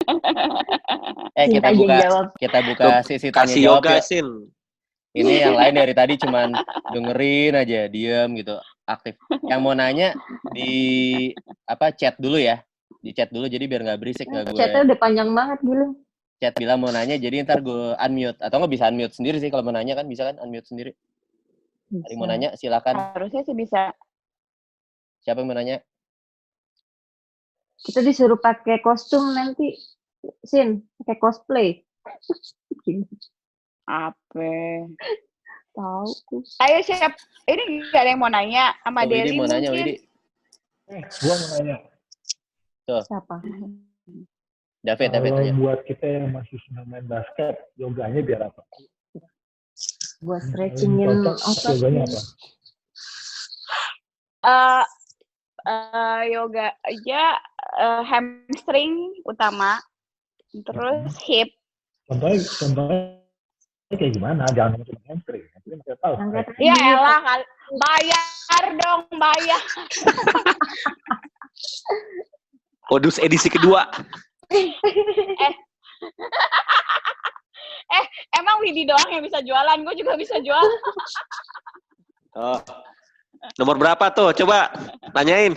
Kita Sin aja buka jawab. kita buka sesi tanya Kasih jawab yoga, ya. Sin. Ini yang lain dari tadi cuman dengerin aja, diem gitu, aktif. Yang mau nanya di chat dulu ya. Di chat dulu jadi biar nggak berisik ke gue. Chatnya udah panjang banget Gilang. Chat bilang mau nanya jadi ntar gue unmute atau nggak bisa unmute sendiri sih kalau mau nanya kan bisa kan unmute sendiri. Ada yang mau nanya silakan. Harusnya sih bisa. Siapa yang mau nanya? Kita disuruh pakai kostum nanti, Sin, pakai cosplay. Apa? Tahu tuh. Ayo siap. Ini nggak ada yang mau nanya sama Widi Deli mau mungkin. nanya, Widi. Gua mau nanya. Tuh. Siapa? David Kalau aja. buat kita yang masih senang main basket, yoganya biar apa? Buat stretchingin otot. Yoganya apa? Yoga aja hamstring utama, terus hip. Contohnya kayak gimana? Jangan cuma hamstring. Hamstring nggak tahu. Ya elah, bayar dong, bayar. Modus edisi kedua. Emang Widi doang yang bisa jualan, gue juga bisa jual. Oh. Nomor berapa tuh? Coba tanyain.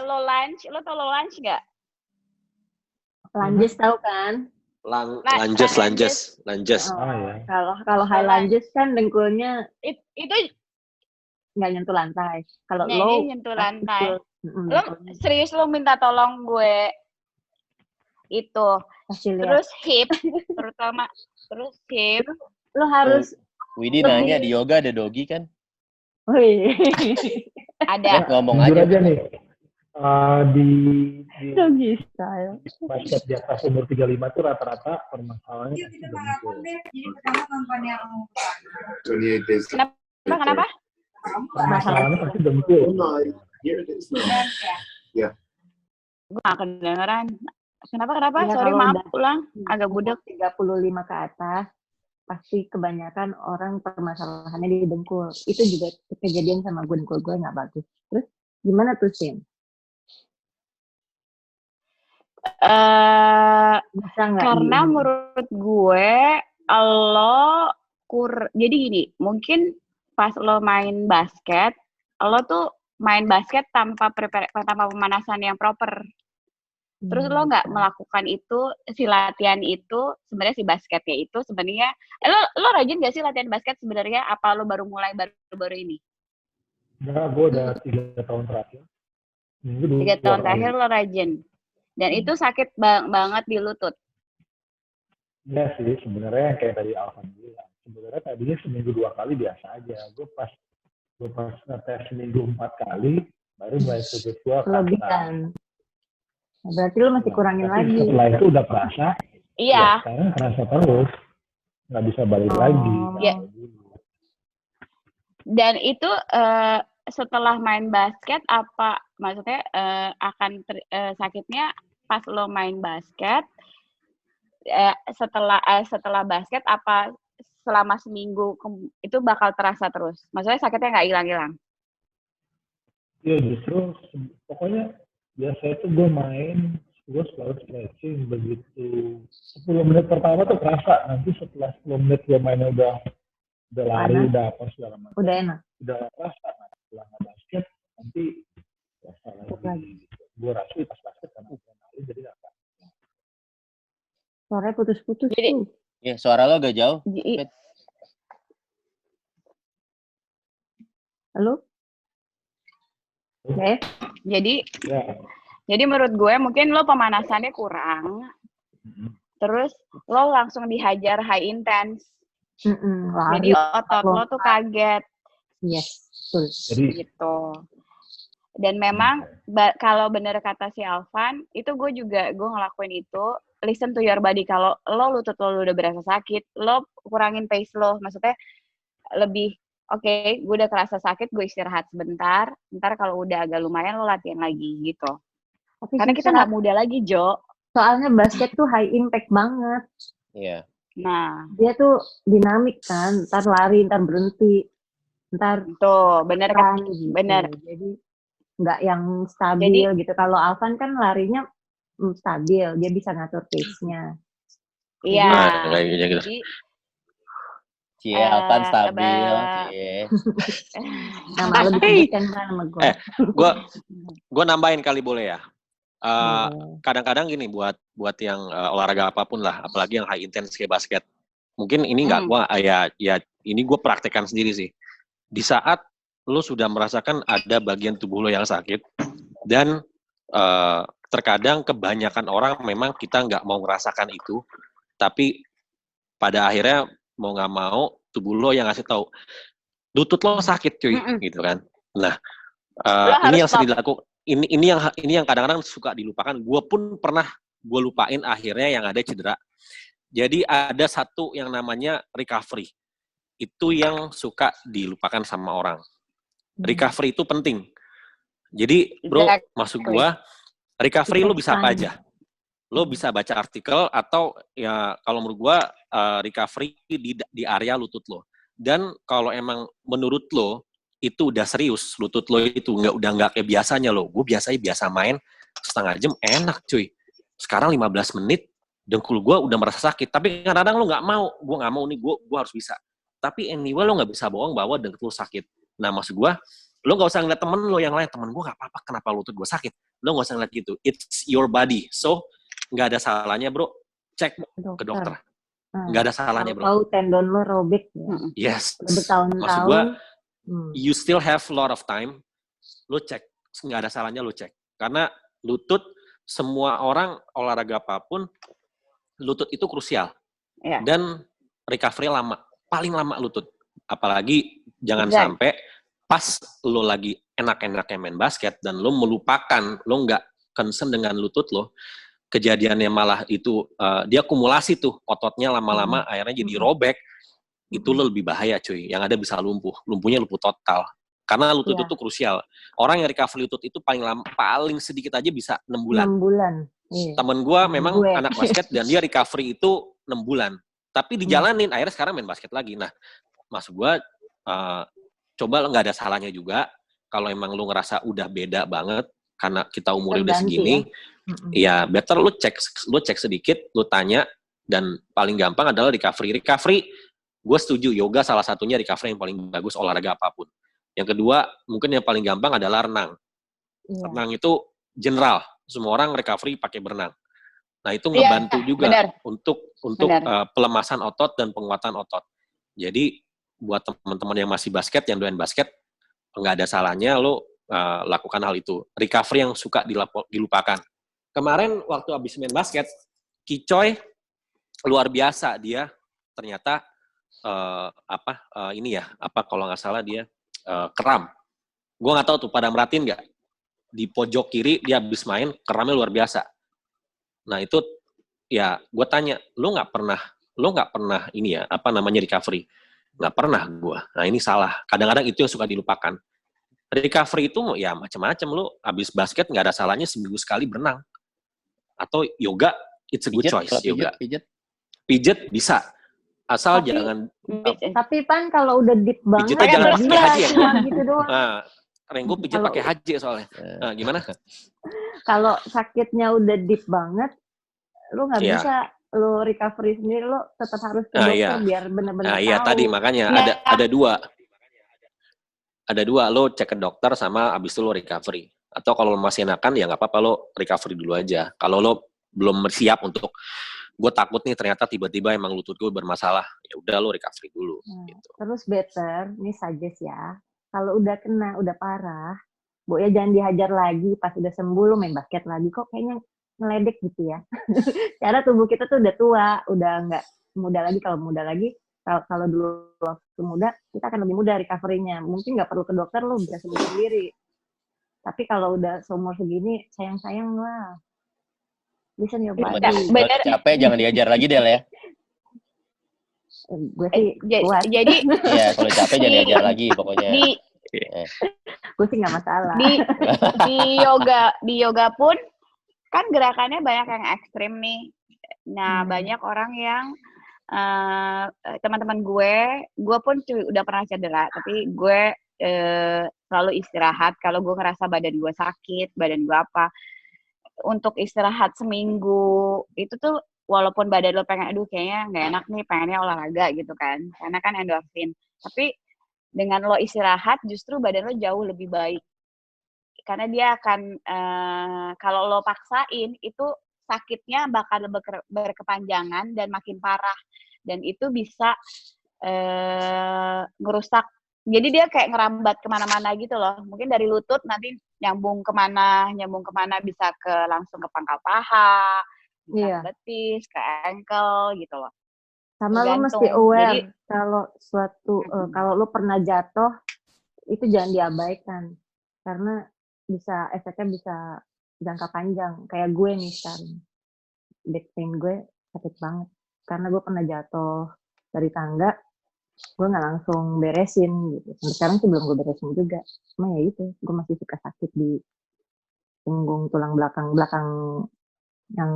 Lo tau lo lunch nggak? Lunges tahu kan? Lanjes. Oh ya. Kalau high lunges kan dengkulnya Itu nggak nyentuh lantai. Kalau ini low nyentuh lantai. betul. Lo serius lo minta tolong gue itu. Kasih lihat. Terus hip, terutama terus hip. Lo harus Widi nanya di yoga ada dogi kan? Wih. Ada. Ngomong Jujur aja. nih. Di Dogi style. basket di atas umur 35 itu rata-rata permasalahannya pasti dengkul. Kenapa? Permasalahannya pasti dengkul. Gue gak kedengeran. Kenapa? Ya, Sorry, kalau maaf, udah ulang. Agak budak. 35 ke atas, pasti kebanyakan orang permasalahannya di dengkul. Itu juga kejadian sama gue, dengkul gue nggak bagus. Terus gimana tuh, Sin? Bisa nggak? Karena menurut gue, jadi gini, mungkin pas lo main basket, lo tuh main basket tanpa pemanasan yang proper. Terus lo nggak melakukan itu, si latihan itu, sebenarnya si basketnya itu sebenarnya, lo rajin nggak sih latihan basket sebenarnya? Apa lo baru mulai baru ini? Enggak, gue udah 3 tahun terakhir. 3 tahun terakhir lo rajin. Dan itu sakit banget di lutut. Iya sih, sebenarnya yang kayak tadi Alvan bilang. Sebenarnya tadinya seminggu 2 kali biasa aja. Gue pas ngetes seminggu 4 kali, baru mulai lutut gue kelebihan. Berarti lo masih kurangin lagi. Setelah itu udah kerasa. Iya. Ya, sekarang kerasa terus. Nggak bisa balik lagi. Iya. Dan itu setelah main basket apa maksudnya sakitnya pas lo main basket setelah basket apa selama seminggu itu bakal terasa terus? Maksudnya sakitnya nggak hilang-hilang? Iya justru pokoknya biasa itu gue main, gue selalu stretching begitu 10 menit pertama tuh kerasa, nanti setelah 10 menit gue mainnya udah lari, udah apa segala macam. Udah enak. Udah kerasa, setelah basket nanti kerasa lagi. Gue rasa pas basket karena udah lari jadi nggak kerasa. Suaranya putus-putus Jadi, tuh. Ya, suara lo agak jauh. Halo? Oke. Jadi menurut gue mungkin lo pemanasannya kurang. Terus lo langsung dihajar high intense. Jadi otot lo tuh kaget. Yes, betul. Gitu. Dan memang kalau bener kata si Alvan, itu gue ngelakuin itu. Listen to your body. Kalau lo lutut lo udah berasa sakit, lo kurangin pace lo. Maksudnya lebih oke, gue udah kerasa sakit, gue istirahat sebentar. Ntar kalau udah agak lumayan, lo latihan lagi gitu. Tapi karena kita nggak muda lagi, Jo. Soalnya basket tuh high impact banget. Iya. Nah. Dia tuh dinamik kan, ntar lari, ntar berhenti. Ntar tuh, bener kan? Gitu. Bener. Jadi nggak yang stabil gitu. Kalau Alvan kan larinya stabil, dia bisa ngatur pace-nya. Iya. Nah, kayak gitu. Jadi Cie, Alvan stabil, ba- cie. Nama lo disebutkan kan sama gue. Gue nambahin kali boleh ya. Boleh. Kadang-kadang gini buat yang olahraga apapun lah, apalagi yang high intense kayak basket. Mungkin ini nggak gue ya ini gue praktekkan sendiri sih. Di saat lo sudah merasakan ada bagian tubuh lo yang sakit dan terkadang kebanyakan orang memang kita nggak mau merasakan itu, tapi pada akhirnya mau nggak mau tubuh lo yang ngasih tahu lutut lo sakit cuy, gitu kan. Nah, ini yang sering dilakukan. Ini yang kadang-kadang suka dilupakan. Gue pun pernah gue lupain, akhirnya yang ada cedera. Jadi ada satu yang namanya recovery. Itu yang suka dilupakan sama orang. Recovery itu penting. Jadi bro, maksud gue, recovery lo bisa apa aja. Lo bisa baca artikel atau ya kalau menurut gue recovery di area lutut lo. Dan kalau emang menurut lo itu udah serius, lutut lo itu udah nggak kayak biasanya lo. Gue biasa main setengah jam enak cuy. Sekarang 15 menit dengkul gue udah merasa sakit. Tapi kadang-kadang lo nggak mau. Gue nggak mau nih, gue harus bisa. Tapi anyway lo nggak bisa bohong bahwa dengkul lo sakit. Nah maksud gue, lo nggak usah ngeliat temen lo yang lain. Temen gue nggak apa-apa, kenapa lutut gue sakit? Lo nggak usah ngeliat gitu. It's your body. So nggak ada salahnya bro, cek ke dokter. Nggak ada salahnya bro. Tahu tendon lo robek ya. Yes. Bertahun-tahun. Maksud gue, you still have a lot of time. Lo cek, nggak ada salahnya lo cek. Karena lutut, semua orang olahraga apapun, lutut itu krusial. Yeah. Dan recovery lama, paling lama lutut. Apalagi jangan sampai pas lo lagi enak-enaknya main basket dan lo melupakan, lo nggak concern dengan lutut lo, kejadiannya malah itu dia akumulasi tuh ototnya lama-lama akhirnya jadi robek. Itu lebih bahaya cuy. Yang ada bisa lumpuhnya lumpuh total. Karena lutut itu krusial. Orang yang recovery lutut itu paling sedikit aja bisa 6 bulan. 6 bulan. Iya. Temen gue memang anak basket dan dia recovery itu 6 bulan. Tapi dijalanin, akhirnya sekarang main basket lagi. Nah, maksud gue coba nggak ada salahnya juga kalau emang lu ngerasa udah beda banget karena kita umurnya udah segini. Ya better lu cek sedikit, lu tanya, dan paling gampang adalah recovery. Gue setuju, yoga salah satunya recovery yang paling bagus olahraga apapun. Yang kedua, mungkin yang paling gampang adalah renang. Renang itu general, semua orang recovery pakai berenang. Nah itu ngebantu juga untuk pelemasan otot dan penguatan otot. Jadi buat teman-teman yang masih basket, yang doyan basket, nggak ada salahnya lo lakukan hal itu. Recovery yang suka dilupakan. Kemarin waktu habis main basket, Kicoy luar biasa dia ternyata kalau nggak salah dia kram. Gue nggak tahu tuh pada merhatiin nggak, di pojok kiri dia habis main keramnya luar biasa. Nah itu ya gue tanya, lo nggak pernah ini ya recovery? Nggak pernah gue. Nah ini salah. Kadang-kadang itu yang suka dilupakan. Recovery itu ya macam-macam. Lo habis basket nggak ada salahnya seminggu sekali berenang. Atau yoga, it's a good choice. Yoga. Pijet bisa. Asal jangan. Tapi Pan kalau udah deep banget. Pijetnya jangan pakai haji ya. Gitu doang. Nah, Renggo pijet pakai haji soalnya. Nah, gimana? Kalau sakitnya udah deep banget, lu nggak bisa lo recovery sendiri, lo tetap harus ke dokter biar benar-benar tahu. Iya tadi makanya ada dua, lo cek ke dokter sama abis itu lo recovery. Atau kalau lo masih enakan ya nggak apa-apa, lo recovery dulu aja. Kalau lo belum siap untuk, gue takut nih ternyata tiba-tiba emang lutut gue bermasalah, ya udah lo recovery dulu. Gitu. Terus better, ini suggest ya, kalau udah kena, udah parah, ya jangan dihajar lagi, pas udah sembuh lo main basket lagi, kok kayaknya ngeledek gitu ya. Karena tubuh kita tuh udah tua, udah nggak muda lagi. Kalau dulu waktu muda, kita akan lebih mudah recovery-nya. Mungkin nggak perlu ke dokter, lo bisa sembuh sendiri. Tapi kalau udah seumur segini, sayang-sayang lah. Listen your body. Bener. Capek jangan diajar lagi Del ya. Gue sih kuat. Jadi iya, kalau capek jangan diajar lagi pokoknya. Gue sih nggak masalah. Di yoga pun kan gerakannya banyak yang ekstrim nih. Nah, banyak orang yang teman-teman gue pun udah pernah cedera, tapi gue selalu istirahat kalau gue ngerasa badan gue sakit, badan gue apa. untuk istirahat seminggu itu tuh walaupun badan lo pengen aduh kayaknya nggak enak nih pengennya olahraga gitu kan karena kan endorfin tapi dengan lo istirahat justru badan lo jauh lebih baik karena dia akan kalau lo paksain itu sakitnya bakal berkepanjangan dan makin parah dan itu bisa ngerusak jadi dia kayak ngerambat kemana-mana gitu loh mungkin dari lutut nanti nyambung kemana bisa langsung ke pangkal paha bisa ke betis ke ankle gitu loh sama lo mesti aware kalau kalau lo pernah jatuh itu jangan diabaikan karena efeknya bisa jangka panjang kayak gue nih sekarang back pain gue sakit banget karena gue pernah jatuh dari tangga gue nggak langsung beresin gitu sampai sekarang sih belum gue beresin juga cuma ya itu gue masih suka sakit di punggung tulang belakang yang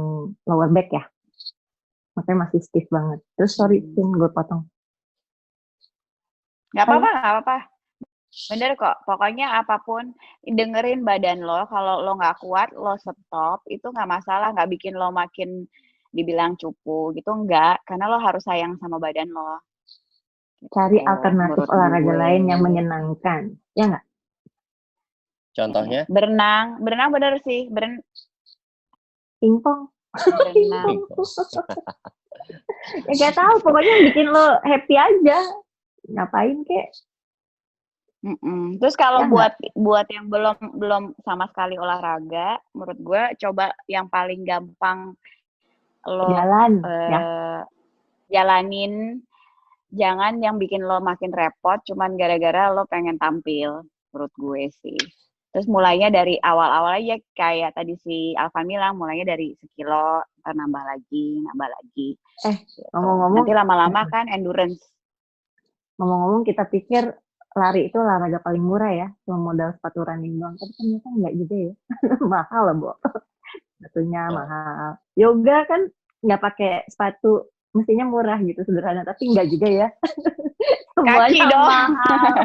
lower back ya makanya masih stiff banget terus sorry Tim gue potong nggak apa-apa bener kok pokoknya apapun dengerin badan lo kalau lo nggak kuat lo stop itu nggak masalah nggak bikin lo makin dibilang cupu gitu enggak karena lo harus sayang sama badan lo cari alternatif olahraga lain yang menyenangkan ya nggak contohnya berenang bener sih pingpong berenang ya gak tahu pokoknya yang bikin lo happy aja ngapain kek Terus kalau buat yang belum sama sekali olahraga, menurut gue coba yang paling gampang lo jalanin, jangan yang bikin lo makin repot, cuman gara-gara lo pengen tampil, menurut gue sih. Terus mulainya dari awal-awal aja kayak tadi si Alvan bilang, mulainya dari sekilo, nambah lagi. Gitu. Ngomong-ngomong, nanti lama-lama kan endurance. Ngomong-ngomong kita pikir lari itu olahraga paling murah ya, cuma modal sepatu running doang. Tapi ternyata enggak juga ya. Mahal lah, Bo. Sepatunya mahal. Yoga kan nggak pakai sepatu, mestinya murah gitu, sederhana. Tapi enggak juga ya. Kaki dong. Mahal.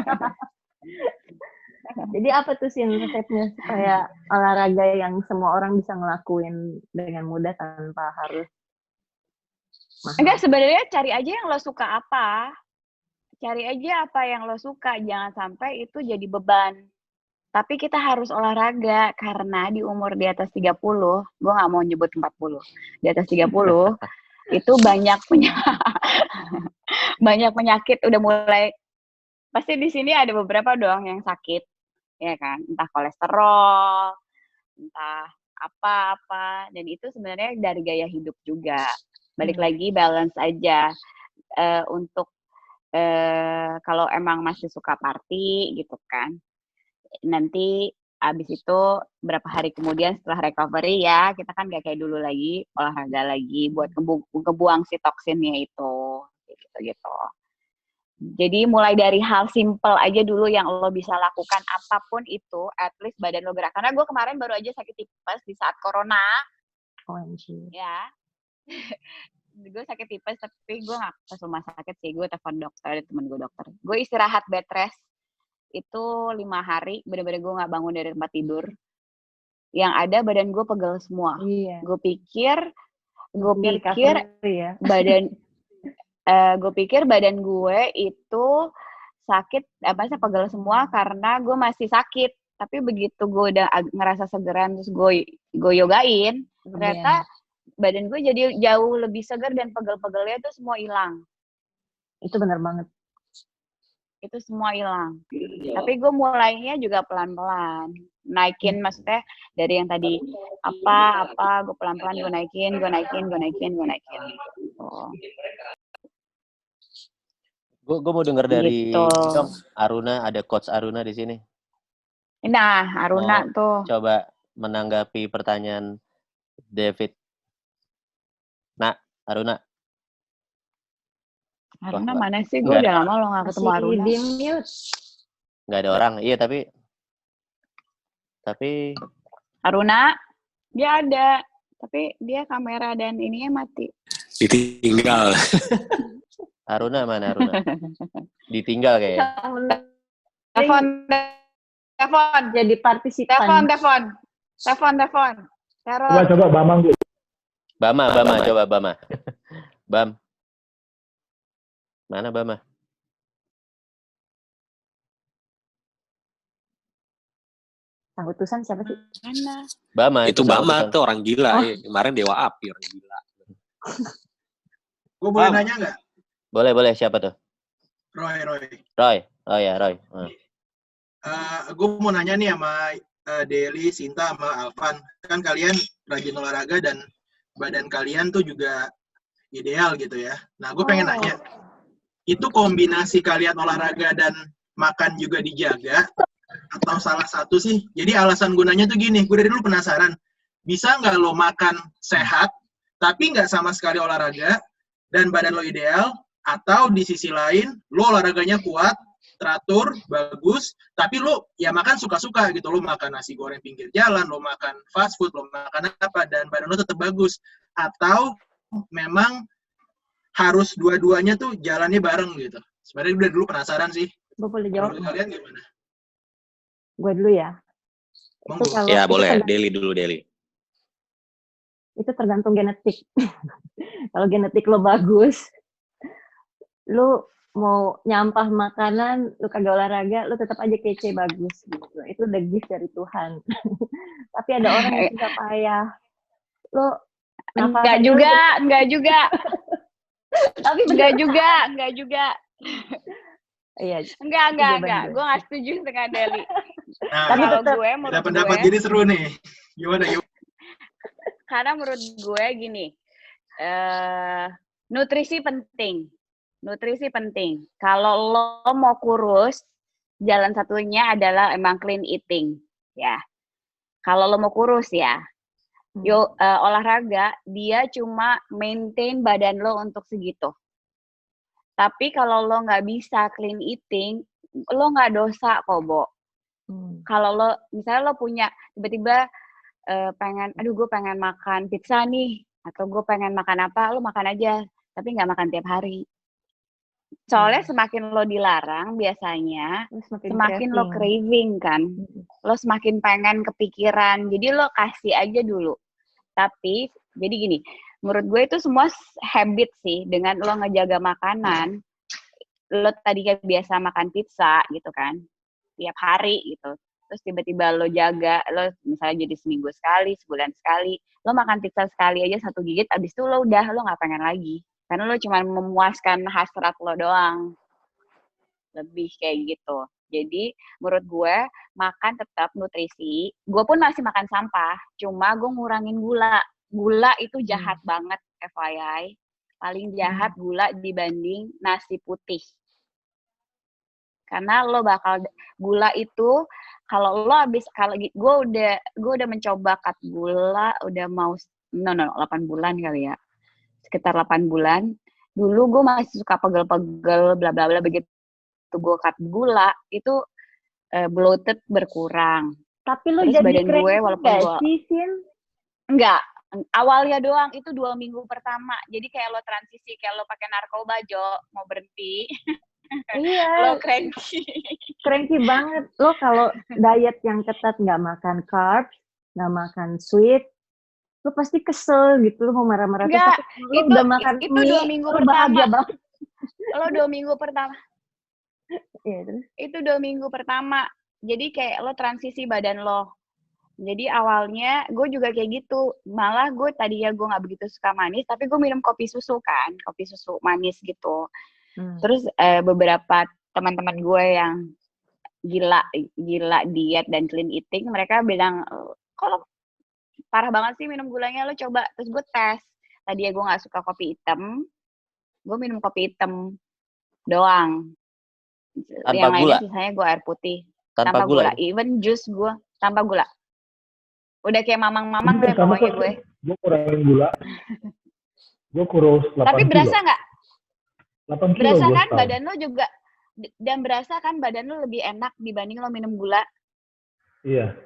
Jadi apa tuh sih resepnya supaya olahraga yang semua orang bisa ngelakuin dengan mudah tanpa harus mahal? Enggak, sebenarnya cari aja yang lo suka apa. Cari aja apa yang lo suka, jangan sampai itu jadi beban. Tapi kita harus olahraga, karena di umur di atas 30, gue gak mau nyebut 40, di atas 30, itu banyak penyakit udah mulai, pasti di sini ada beberapa dong yang sakit, ya kan, entah kolesterol, entah apa-apa, dan itu sebenarnya dari gaya hidup juga. Balik lagi, balance aja, untuk kalau emang masih suka party gitu kan, nanti abis itu berapa hari kemudian setelah recovery ya kita kan gak kayak dulu lagi olahraga lagi buat ngebuang si toksinnya itu gitu. Jadi mulai dari hal simple aja dulu yang lo bisa lakukan apapun itu, at least badan lo gerak. Karena gue kemarin baru aja sakit tipes di saat corona. Ya. Gue sakit tipes tapi gue gak ke rumah sakit sih, gue telepon dokter, ada temen gue dokter. Gue istirahat bed rest itu 5 hari, bener-bener gue gak bangun dari tempat tidur. Yang ada badan gue pegel semua. Iya. Gue pikir ya. gue pikir badan gue itu sakit, pegel semua karena gue masih sakit. Tapi begitu gue udah ngerasa segeran terus gue yogain, ternyata badan gue jadi jauh lebih segar dan pegel-pegelnya itu semua hilang. Itu benar banget. Itu semua hilang. Tapi gue mulainya juga pelan-pelan. Naikin maksudnya dari yang tadi apa gue pelan-pelan gue naikin. Oh. Gue mau denger dari gitu. Aruna, ada coach Aruna di sini. Nah, Aruna tuh. Coba menanggapi pertanyaan David. Nah, Aruna. Aruna mana sih? Gue udah lama lo gak ketemu Aruna. Di mute. Gak ada orang. Iya, tapi Aruna, dia ada. Tapi dia kamera dan ininya mati. Ditinggal. Aruna mana Aruna? Ditinggal kayaknya. Telepon. Jadi partisipan. Telepon. Terus. Coba Bamang dulu. Bama, coba Bama. Bam. Mana Bama? Sang utusan siapa sih? Mana? Bama Itu Bama utusan. tuh orang gila. Oh. Kemarin Dewa Api orang gila. Gue boleh Bam. nanya nggak? Boleh siapa tuh? Roy. Roy. Oh ya, Roy. Gue mau nanya nih sama Deli, Sinta, sama Alvan. Kan kalian rajin olahraga dan badan kalian tuh juga ideal gitu ya. Nah, gue pengen nanya, itu kombinasi kalian olahraga dan makan juga dijaga? Atau salah satu sih? Jadi alasan gunanya tuh gini, gue dari dulu penasaran. Bisa nggak lo makan sehat, tapi nggak sama sekali olahraga, dan badan lo ideal? Atau di sisi lain, lo olahraganya kuat, teratur, bagus, tapi lo ya makan suka-suka gitu. Lo makan nasi goreng pinggir jalan, lo makan fast food, lo makan apa, dan badan lo tetap bagus. Atau memang harus dua-duanya tuh jalannya bareng gitu. Sebenarnya udah dulu penasaran sih. Gue boleh jawab? Menurut kalian gimana? Gue dulu ya. Monggo. Ya boleh, Deli dulu Deli. Itu tergantung genetik. Kalau genetik lo bagus, lo mau nyampah makanan, lo kagak olahraga, lo tetap aja kece bagus gitu. Itu udah gift dari Tuhan. Tapi ada orang yang susah payah. Lo Enggak juga. Tapi Enggak juga. Iya. Enggak. Gue nggak setuju dengan Deli. Nah, Tapi Kalau tetap gue, ada menurut pendapat gue, jadi seru nih. Gimana? karena menurut gue gini, nutrisi penting. Kalau lo mau kurus, jalan satunya adalah emang clean eating, ya. Kalau lo mau kurus ya, olahraga dia cuma maintain badan lo untuk segitu. Tapi kalau lo nggak bisa clean eating, lo nggak dosa kok, Bo. Kalau lo, misalnya lo punya tiba-tiba gue pengen makan pizza nih, atau gue pengen makan apa, lo makan aja, tapi nggak makan tiap hari. Soalnya semakin lo dilarang, biasanya semakin lo craving kan, lo semakin pengen kepikiran, jadi lo kasih aja dulu. Tapi, jadi gini, menurut gue itu semua habit sih, dengan lo ngejaga makanan, lo tadinya biasa makan pizza gitu kan, tiap hari gitu, terus tiba-tiba lo jaga, lo misalnya jadi seminggu sekali, sebulan sekali, lo makan pizza sekali aja 1 gigit, abis itu lo udah, lo nggak pengen lagi. Karena lo cuma memuaskan hasrat lo doang. Lebih kayak gitu. Jadi, menurut gue, makan tetap nutrisi. Gue pun masih makan sampah, cuma gue ngurangin gula. Gula itu jahat banget, FYI. Paling jahat gula dibanding nasi putih. Karena lo bakal, gula itu, kalau gue udah mencoba cut gula, udah mau, 8 bulan kali ya. Sekitar 8 bulan. Dulu gue masih suka pegel-pegel, bla bla bla, begitu gue cut gula, itu bloated berkurang. Tapi lo terus jadi badan gue, walaupun gak gue sih, Sin? enggak, awalnya doang, itu 2 minggu pertama. Jadi kayak lo transisi, kayak lo pakai narkoba, Jo, mau berhenti. Iya. Lo cranky. Cranky banget. Lo kalau diet yang ketat, nggak makan carbs, nggak makan sweet, lo pasti kesel gitu, lo mau marah-marah. Enggak, lo udah makan itu mie, 2 minggu lo pertama. bahagia banget. Lo 2 minggu pertama. Iya, terus? Itu 2 minggu pertama. Jadi kayak lo transisi badan lo. Jadi awalnya gue juga kayak gitu. Malah gue tadinya gue nggak begitu suka manis, tapi gue minum kopi susu kan, kopi susu manis gitu. Terus beberapa teman-teman gue yang gila diet dan clean eating, mereka bilang, kalau parah banget sih minum gulanya, lo coba. Terus gue tes. Tadinya gue nggak suka kopi hitam, gue minum kopi hitam doang. Tanpa yang gula? lainnya sisanya gue air putih. Tanpa gula. Even jus gue tanpa gula. Udah kayak mamang-mamang deh pokoknya gue. Gue kurangin gula. Gue kurus 8 kilo. Tapi berasa nggak? 8 kilo berasa gue kan setahun. badan lo juga, dan berasa kan badan lo lebih enak dibanding lo minum gula. Iya.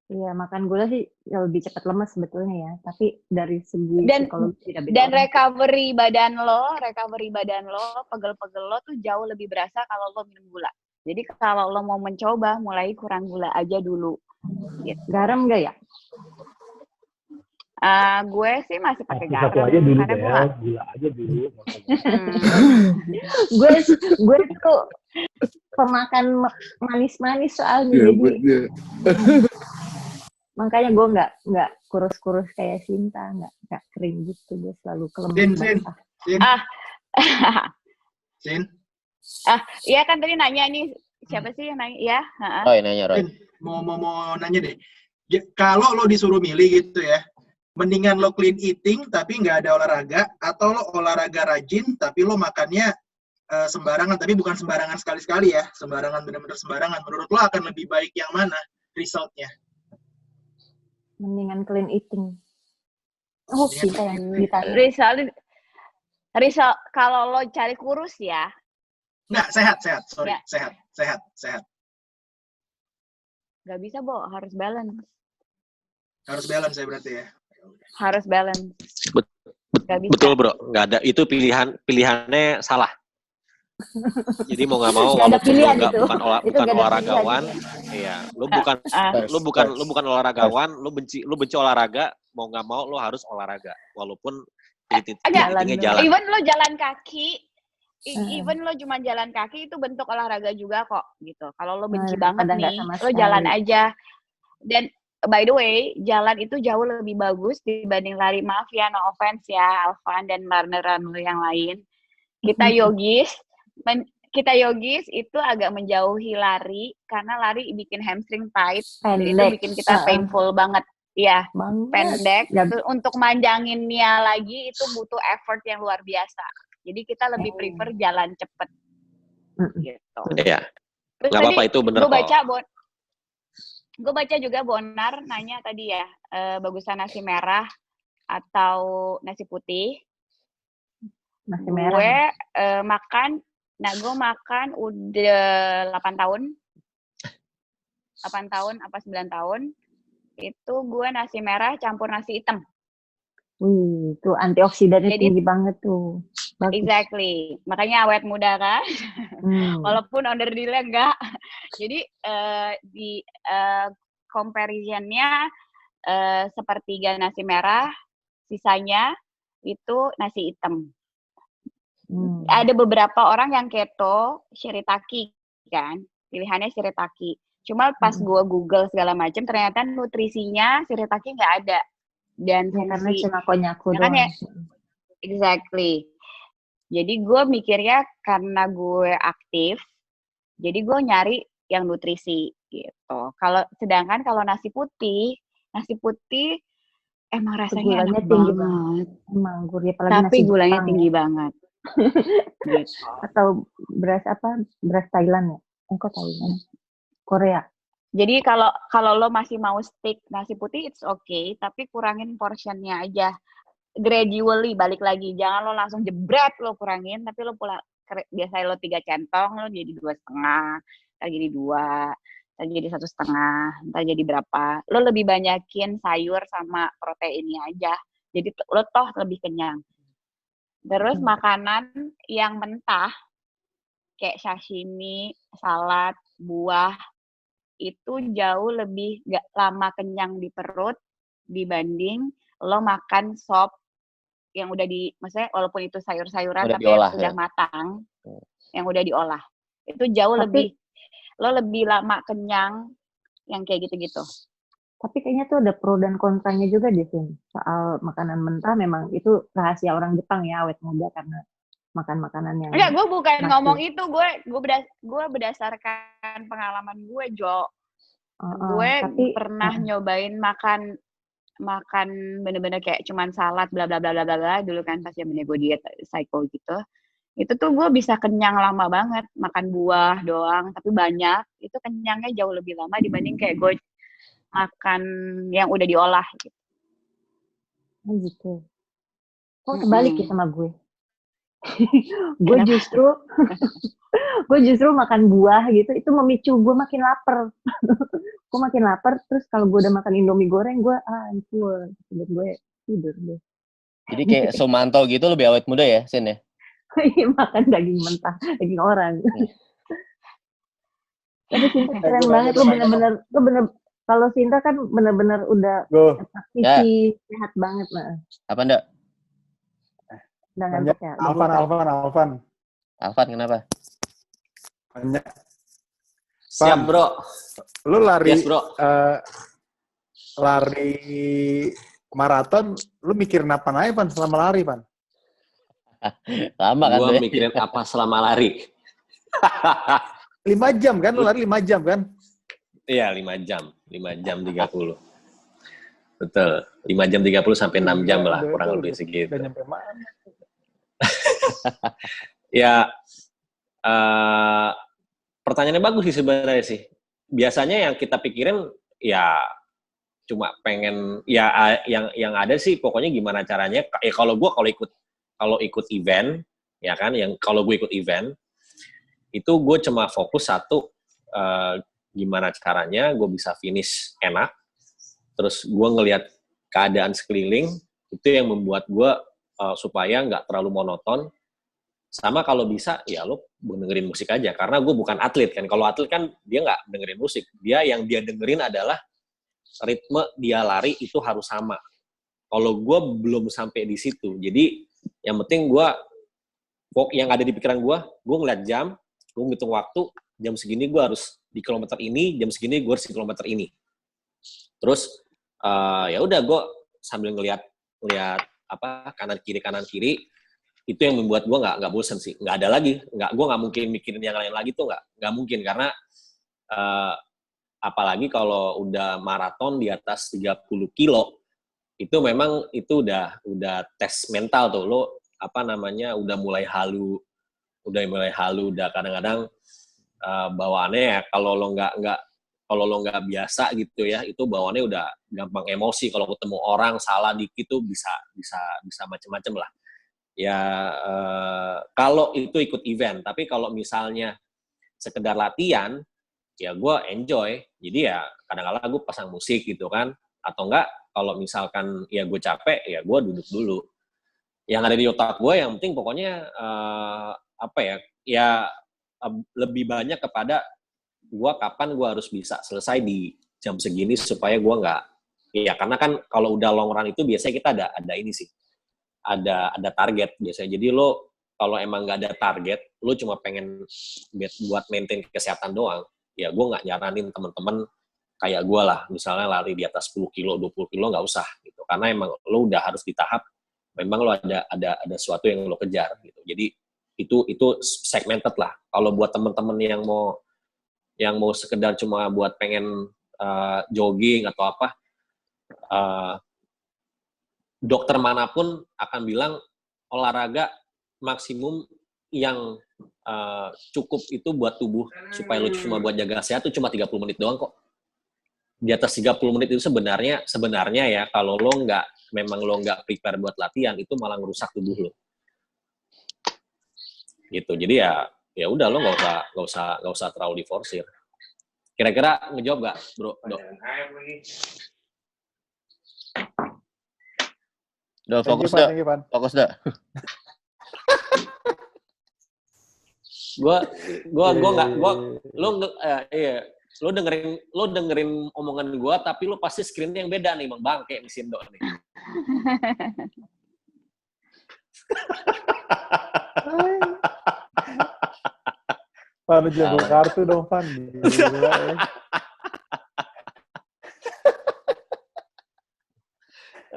Iya, makan gula sih lebih cepat lemas sebetulnya ya. Tapi dari segi psikologi tidak beda. Dan recovery badan lo, pegel-pegel lo tuh jauh lebih berasa kalau lo minum gula. Jadi kalau lo mau mencoba, mulai kurang gula aja dulu. Gitu. Garam nggak ya? Gue sih masih pakai Satu garam aja dulu, karena gue Bel. nggak. Gula aja dulu. gue tuh pemakan manis-manis soalnya, Iya, jadi iya. makanya gue nggak kurus-kurus kayak Sinta, nggak kering gitu, gue selalu kelemas Sin, basah. Sin. Iya kan tadi nanya nih, siapa sih yang nanya? Ya, Roy nanya, Roy. Sin, mau nanya deh. Kalau lo disuruh milih gitu ya, mendingan lo clean eating tapi nggak ada olahraga, atau lo olahraga rajin tapi lo makannya sembarangan, tapi bukan sembarangan sekali-sekali ya, sembarangan, benar-benar sembarangan. Menurut lo akan lebih baik yang mana resultnya? Mendingan clean eating. Oh, Sinta yang ditanya. Rizal, kalau lo cari kurus ya. Nggak, sehat, sorry. Ya. Sehat. Nggak bisa, Bo. Harus balance. Harus balance ya berarti ya? Harus balance. Nggak bisa. Betul bro, nggak ada, itu pilihannya salah. Jadi mau nggak mau, Nggak ada walaupun pilihan lu nggak itu. bukan Itu nggak ada olahragawan, pilihan. iya, lu bukan olahragawan, lu benci olahraga, mau nggak mau lu harus olahraga, walaupun titiknya jalan. Even lo jalan kaki, even lo cuma jalan kaki itu bentuk olahraga juga kok, gitu. Kalau lo benci banget nih, lo jalan aja. Dan by the way, jalan itu jauh lebih bagus dibanding lari. Maaf ya, no offense ya, Alvan dan runner-runner yang lain. Kita yogis itu agak menjauhi lari karena lari bikin hamstring tight, itu bikin kita painful banget. Iya, pendek. Untuk manjanginnya lagi itu butuh effort yang luar biasa. Jadi kita lebih prefer jalan cepet. Gitu. Iya. Nggak apa-apa, itu bener kok. Gue baca juga Bonar nanya tadi ya, bagusan nasi merah atau nasi putih. Nasi merah. Gue gue makan udah 8 tahun. 8 tahun apa 9 tahun. Itu gue nasi merah campur nasi hitam. Itu antioksidannya tinggi banget tuh. Bagus. Exactly. Makanya awet muda kan. Walaupun under deal-nya enggak. Jadi di comparison-nya sepertiga nasi merah, sisanya itu nasi hitam. Ada beberapa orang yang keto, shirataki kan. Pilihannya shirataki. Cuma pas gue Google segala macam, ternyata nutrisinya shirataki nggak ada. Dan karena cuma konyaku doang. Ya, exactly. Jadi gue mikirnya karena gue aktif, jadi gue nyari yang nutrisi gitu. Sedangkan kalau nasi putih emang rasanya enak tinggi banget. Emang gurih, apalagi tapi nasi gulanya Jepang, tinggi banget. Gitu. Atau beras Thailand ya? Kok Thailand? Korea. Jadi kalau lo masih mau stick nasi putih, it's okay, tapi kurangin portionnya aja. Gradually, balik lagi. Jangan lo langsung jebret lo kurangin, tapi lo biasanya lo 3 centong, lo jadi 2,5, ntar jadi 2, ntar jadi 1,5, ntar jadi berapa. Lo lebih banyakin sayur sama proteinnya aja. Jadi lo toh lebih kenyang. Terus makanan yang mentah, kayak sashimi, salad, buah, itu jauh lebih gak lama kenyang di perut dibanding lo makan sop yang udah maksudnya walaupun itu sayur-sayuran udah tapi diolah, yang udah matang, yang udah diolah. Itu jauh lebih, lo lebih lama kenyang yang kayak gitu-gitu. Tapi kayaknya tuh ada pro dan kontranya juga deh, Sin. Soal makanan mentah memang itu rahasia orang Jepang ya, awet muda, karena makan makanan yang... Enggak, gue bukan ngomong itu, gue berdasarkan pengalaman gue, Jo. Gue pernah nyobain makan bener-bener kayak cuman salad bla bla bla bla bla dulu kan pas zamannya gue diet psycho gitu. Itu tuh gue bisa kenyang lama banget, makan buah doang tapi banyak, itu kenyangnya jauh lebih lama dibanding kayak gue makan yang udah diolah gitu. Gitu. Kok kebalik ya sama gue? gue justru makan buah gitu, itu memicu gue makin lapar. Gue makin lapar, terus kalau gue udah makan Indomie goreng, gue ampun, gue tidur deh. Jadi kayak Sumanto gitu lebih awet muda ya, Sin ya? Makan daging mentah, daging orang. Tapi Sinta keren banget, gue bener-bener Kalau Sinta kan benar-benar udah Go. praktisi sehat banget lah. Apa ndak? Udah Banyak. ngantuk ya. udah bosan. Alvan kenapa? Banyak. Siap, Bro. Lu lari Yes, Bro. lari maraton, lu mikirin apa aja, Pan, selama lari, Pan? Lama kan Gua tuh ya? mikirin apa selama lari. 5 jam kan? Lu lari 5 jam kan? Iya, 5 jam. 5 jam 30. Betul. 5 jam 30 sampai 6 jam lah, kurang lebih segitu. Udah nyampe mana? Ya, pertanyaannya bagus sih sebenarnya sih. Biasanya yang kita pikirin ya cuma pengen ya yang ada sih pokoknya gimana caranya. Kalau ikut event ya kan, yang kalau gue ikut event itu gue cuma fokus satu, gimana caranya gue bisa finish enak. Terus gue ngelihat keadaan sekeliling itu yang membuat gue supaya nggak terlalu monoton. Sama kalau bisa, ya lo dengerin musik aja. Karena gue bukan atlet kan. Kalau atlet kan dia nggak dengerin musik. Yang dia dengerin adalah ritme dia lari itu harus sama. Kalau gue belum sampai di situ. Jadi yang penting yang ada di pikiran gue ngeliat jam, gue ngitung waktu, jam segini gue harus di kilometer ini, jam segini gue harus di kilometer ini. Terus ya udah gue sambil ngeliat apa kanan kiri, itu yang membuat gue nggak bosen sih. Nggak ada lagi, gue nggak mungkin mikirin yang lain lagi tuh nggak mungkin, karena apalagi kalau udah maraton di atas 30 kilo, itu memang itu udah tes mental tuh. Lo udah mulai halu, udah kadang-kadang bawaannya ya kalau lo nggak biasa gitu ya, itu bawaannya udah gampang emosi. Kalau ketemu orang salah dikit tuh bisa macem-macem lah. Ya kalau itu ikut event, tapi kalau misalnya sekedar latihan, ya gue enjoy. Jadi ya kadang-kadang gue pasang musik gitu kan, atau enggak kalau misalkan ya gue capek, ya gue duduk dulu. Yang ada di otak gue yang penting pokoknya lebih banyak kepada gue kapan gue harus bisa selesai di jam segini supaya gue nggak, ya karena kan kalau udah long run itu biasanya kita ada ini sih, ada target biasanya. Jadi lo kalau emang nggak ada target, lo cuma pengen buat maintain kesehatan doang, ya gue nggak nyaranin teman-teman kayak gue lah, misalnya lari di atas 10 kilo, 20 kilo nggak usah gitu, karena emang lo udah harus di tahap, memang lo ada sesuatu yang lo kejar gitu. Jadi itu segmented lah. Kalau buat teman-teman yang mau sekedar cuma buat pengen jogging atau apa, dokter manapun akan bilang olahraga maksimum yang cukup itu buat tubuh supaya lo cuma buat jaga sehat itu cuma 30 menit doang kok. Di atas 30 menit itu sebenarnya ya, kalau lo memang lo nggak prepare buat latihan, itu malah ngerusak tubuh lo. Gitu. Jadi ya udah, lo nggak usah terlalu diforsir. Kira-kira ngejawab nggak, bro? Udah fokus dah. Fokus dah. Lo dengerin omongan gue, tapi lo pasti screen-nya yang beda nih, Bang Bangke nih Sindo nih. Pan, jago kartu dong, Pan. Gila, ya.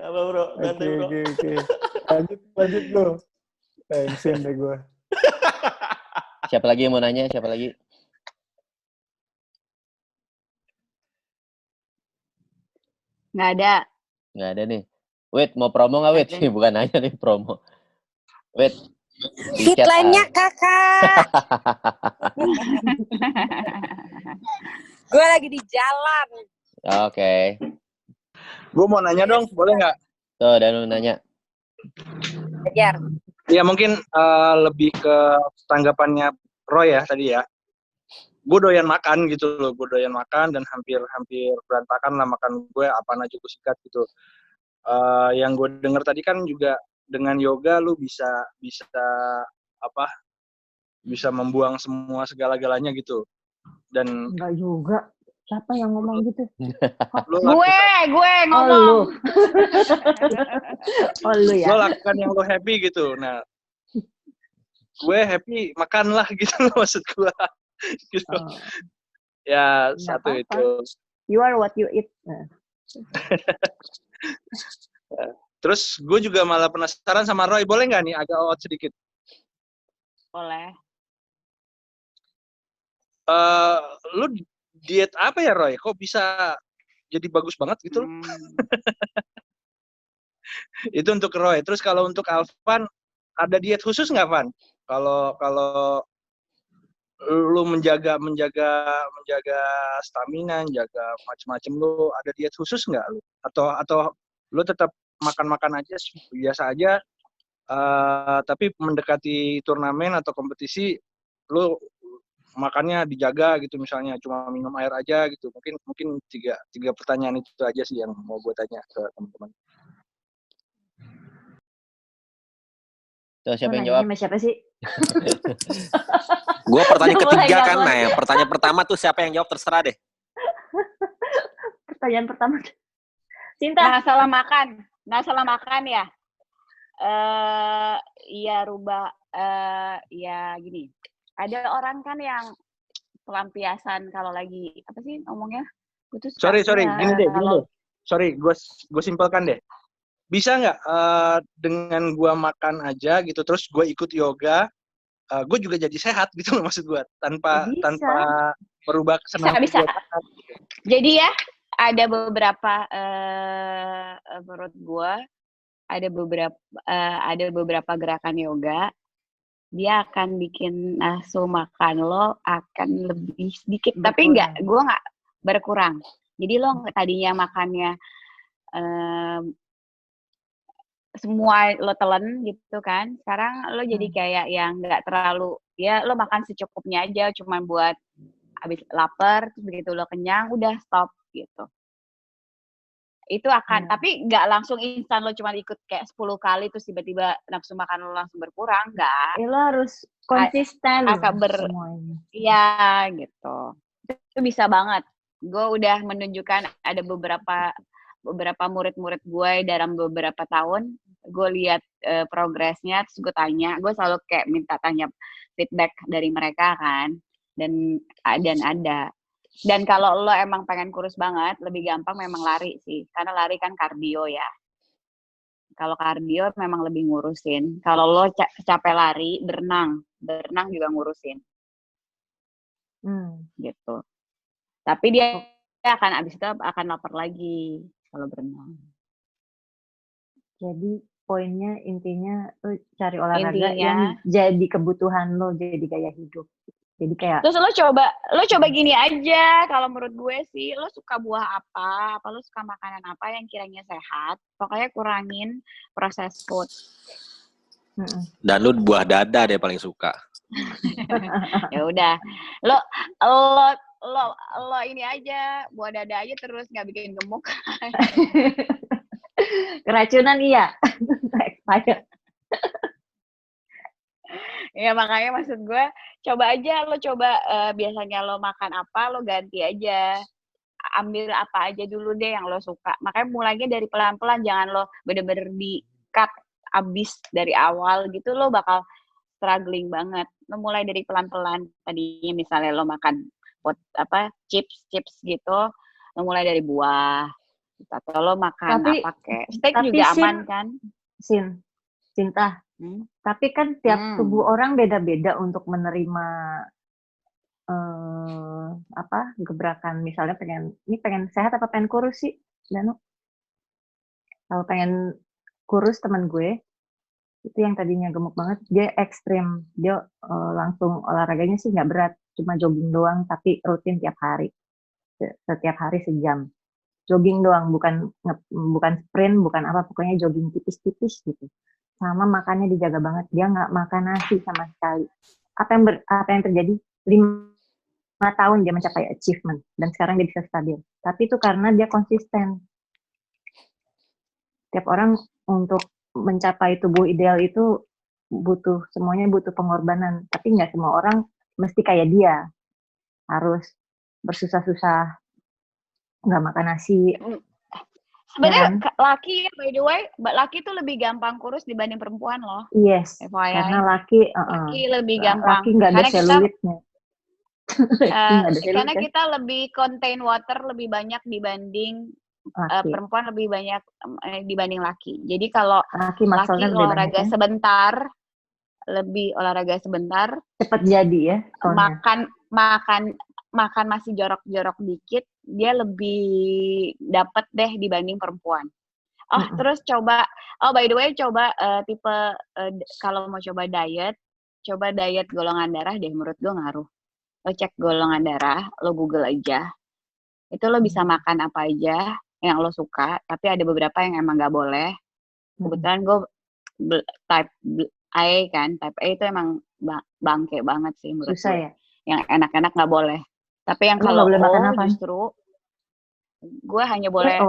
Apa, bro? Oke. Lanjut, bro. Tensin deh gue. Siapa lagi yang mau nanya? Siapa lagi? Nggak ada. Nggak ada nih. Wait, mau promo nggak, Wait? Bukan nanya nih, promo. Wait. Iklannya kakak. Gue lagi di jalan. Oke. Gue mau nanya dong, boleh nggak? Tuh, dan nanya. Ajar. Ya mungkin lebih ke tanggapannya Roy ya tadi ya. Gue doyan makan gitu loh, dan hampir berantakan lah makan gue, apa aja gue sikat gitu. Yang gue dengar tadi kan juga dengan yoga lu bisa membuang semua segala-galanya gitu. Dan Enggak juga. Siapa yang ngomong gitu? Lo Gue Oh, ngomong. lu. Oh, lu lo ya. lakukan yang lo happy gitu. Nah, gue happy makan lah gitu loh maksud gue. Gitu. Oh, Ya nggak satu apa-apa. itu. You are what you eat. Nah. Terus gue juga malah penasaran sama Roy, boleh nggak nih agak out sedikit? Boleh. Lu diet apa ya Roy? Kok bisa jadi bagus banget gitu? Itu untuk Roy. Terus kalau untuk Alvan, ada diet khusus nggak Van? Kalau lu menjaga stamina, menjaga macam-macam, lu ada diet khusus nggak lu? Atau lu tetap makan aja biasa aja, tapi mendekati turnamen atau kompetisi lu makannya dijaga gitu, misalnya cuma minum air aja gitu. Mungkin tiga pertanyaan itu aja sih yang mau gue tanya ke teman-teman. Tuh, siapa Lu yang nanyanya jawab? sama siapa sih? Gue pertanyaan Udah mulai ketiga nggak kan, kelar. nah yang pertanyaan pertama tuh siapa yang jawab terserah deh. Pertanyaan pertama. Cinta. Nah, salah makan ya. Iya rubah. Ya gini. Ada orang kan yang pelampiasan kalau lagi apa sih ngomongnya? Gue tuh suka, Sorry, gini deh. kalau Sorry, gue simpelkan deh. Bisa nggak dengan gue makan aja gitu, terus gue ikut yoga, gue juga jadi sehat gitu loh maksud gue, tanpa merubah kesenangan bisa. gue. Jadi ya ada beberapa menurut gue ada beberapa gerakan yoga, dia akan bikin nafsu makan lo akan lebih sedikit, tapi gue nggak berkurang. Jadi lo tadinya makannya semua lo telan gitu kan, sekarang lo jadi kayak yang nggak terlalu, ya lo makan secukupnya aja, cuma buat habis lapar, terus begitu lo kenyang udah stop gitu. Itu akan, tapi nggak langsung instan lo cuma ikut kayak 10 kali terus tiba-tiba nafsu makan lo langsung berkurang, nggak. Lo harus konsisten semuanya. Iya gitu. Itu bisa banget. Gue udah menunjukkan ada beberapa murid-murid gue dalam beberapa tahun, gue lihat progresnya, terus gue tanya, gue selalu kayak minta tanya feedback dari mereka kan, dan ada. Dan kalau lo emang pengen kurus banget, lebih gampang memang lari sih, karena lari kan kardio ya. Kalau kardio memang lebih ngurusin. Kalau lo capek lari, berenang juga ngurusin. Gitu. Tapi dia abis itu akan lapar lagi kalau berenang. Jadi poinnya intinya lo cari olahraga yang jadi kebutuhan lo, jadi gaya hidup. Jadi kayak terus lo coba gini aja, kalau menurut gue sih, lo suka buah apa lo suka makanan apa yang kiranya sehat, pokoknya kurangin processed food. Dan lu buah dada deh paling suka. Ya udah, lo ini aja, buah dada aja terus, nggak bikin gemuk. Keracunan iya. Expired. Ya makanya maksud gue, coba biasanya lo makan apa, lo ganti aja. Ambil apa aja dulu deh yang lo suka. Makanya mulainya dari pelan-pelan, jangan lo bener-bener di-cut abis dari awal gitu, lo bakal struggling banget. Lo mulai dari pelan-pelan. Tadinya misalnya lo makan chips gitu, lo mulai dari buah. Atau lo makan pakai steak juga aman kan? Cinta. Tapi kan tiap tubuh orang beda-beda untuk menerima gebrakan. Misalnya pengen sehat apa pengen kurus sih, Danu? Kalau pengen kurus, teman gue itu yang tadinya gemuk banget, dia ekstrim, dia langsung olahraganya sih nggak berat, cuma jogging doang, tapi rutin tiap hari, setiap hari sejam, jogging doang, bukan sprint, bukan apa, pokoknya jogging tipis-tipis gitu. Sama makannya dijaga banget, dia nggak makan nasi sama sekali. Apa yang terjadi? 5 tahun dia mencapai achievement, dan sekarang dia bisa stabil. Tapi itu karena dia konsisten. Tiap orang untuk mencapai tubuh ideal itu semuanya butuh pengorbanan. Tapi nggak semua orang mesti kayak dia. Harus bersusah-susah nggak makan nasi. Sebenarnya laki, by the way, laki tuh lebih gampang kurus dibanding perempuan loh. Yes, FYI. karena laki lebih gampang. laki nggak ada selulitnya. Karena kita lebih contain water lebih banyak dibanding perempuan lebih banyak dibanding laki. Jadi kalau laki olahraga sebentar, lebih olahraga sebentar, cepat jadi ya. Makan masih jorok-jorok dikit, dia lebih dapat deh dibanding perempuan. Terus coba, by the way, coba tipe kalau mau coba diet golongan darah deh, menurut gue ngaruh. Lo cek golongan darah, lo Google aja. Itu lo bisa makan apa aja yang lo suka, tapi ada beberapa yang emang nggak boleh. Kebetulan gue type A kan, type A itu emang bangke banget sih menurut susah gue. Ya? Yang enak-enak nggak boleh. Tapi yang kalau justru gue hanya boleh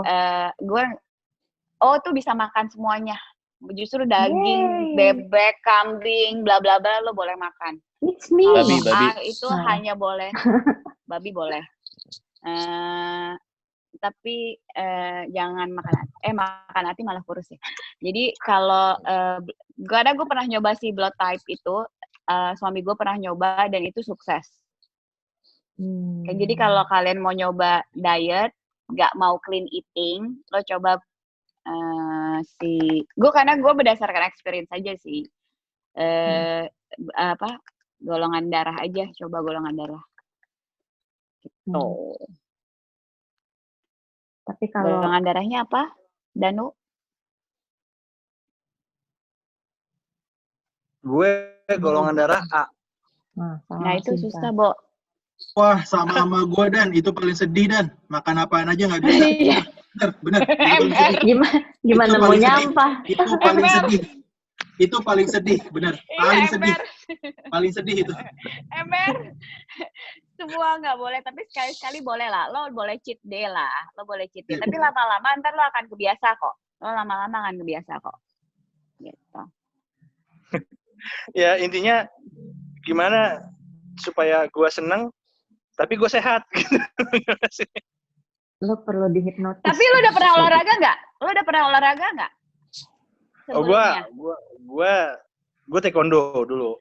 tuh bisa makan semuanya. Justru daging, bebek, kambing, bla bla bla lo boleh makan. It's me. Babi. Itu hanya boleh babi boleh. Tapi jangan makan hati malah kurus ya. Jadi kalau gue pernah nyoba si blood type itu, suami gue pernah nyoba dan itu sukses. Jadi kalau kalian mau nyoba diet, nggak mau clean eating, lo coba karena gue berdasarkan experience aja sih. Golongan darah aja, coba golongan darah. Gitu. Tapi kalau golongan darahnya apa, Danu? Gue golongan darah A. Nah itu susah, Bo. Wah, sama gue Dan, itu paling sedih Dan. Makan apaan aja nggak bisa. Bener. Gimana mau nyampah? Itu paling sedih. Itu paling sedih, bener. Paling sedih itu. Semua nggak boleh, tapi sekali-sekali boleh lah. Lo boleh cheat day lah. Tapi lama-lama ntar lo akan kebiasa kok. Gitu. Ya intinya gimana supaya gue seneng, tapi gue sehat. Lo perlu dihipnotis. Tapi lo udah pernah olahraga nggak? Sebelumnya? Gue taekwondo dulu.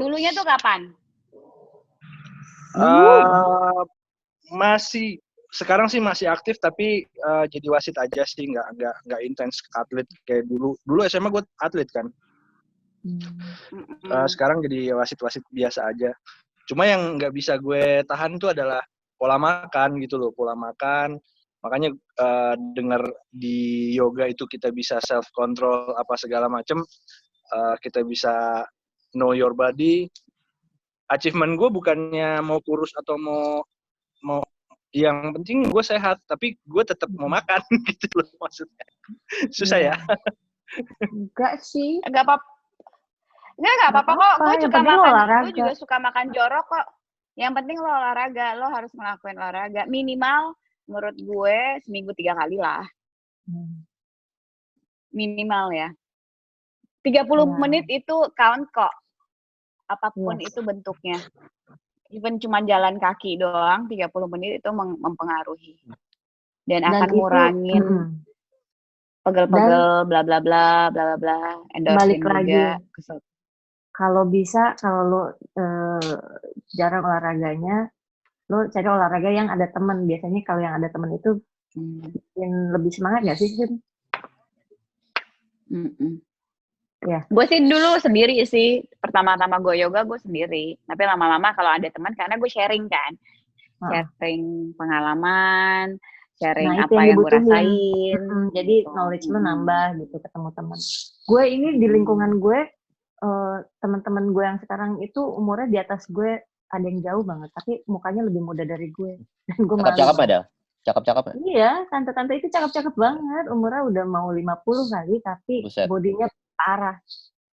Dulunya tuh kapan? Sekarang sih masih aktif, tapi jadi wasit aja sih, nggak intens atlet kayak dulu. Dulu SMA gue atlet kan. Sekarang jadi wasit biasa aja. Cuma yang nggak bisa gue tahan itu adalah pola makan gitu loh, Makanya dengar di yoga itu kita bisa self control apa segala macem, kita bisa know your body. Achievement gue bukannya mau kurus atau mau yang penting gue sehat, tapi gue tetap mau makan gitu loh maksudnya. Susah ya? Enggak sih. Enggak apa-apa kok. Gue juga suka makan jorok kok. Yang penting lo olahraga, lo harus ngelakuin olahraga. Minimal menurut gue seminggu 3 kali lah. Minimal ya. 30 menit itu count kok. Apapun itu bentuknya. Even cuma jalan kaki doang, 30 menit itu mempengaruhi. Dan akan ngurangin pegel-pegel, bla bla bla, bla bla bla, endorfin juga. Kalau bisa, kalau lo jarang olahraganya, lo cari olahraga yang ada teman. Biasanya kalau yang ada teman itu bikin lebih semangat nggak sih, Jun? Ya. Gue sih dulu sendiri sih. Pertama-tama gue yoga gue sendiri. Tapi lama-lama kalau ada teman, karena gue sharing kan. Sharing pengalaman, sharing apa yang gue rasain. Jadi knowledge lo nambah gitu ketemu teman. Gue ini di lingkungan gue, teman-teman gue yang sekarang itu umurnya di atas gue, ada yang jauh banget. Tapi mukanya lebih muda dari gue. Dan gue cakep ada? Cakep-cakep. Iya, tante-tante itu cakep-cakep banget. Umurnya udah mau 50 kali, tapi bodinya parah.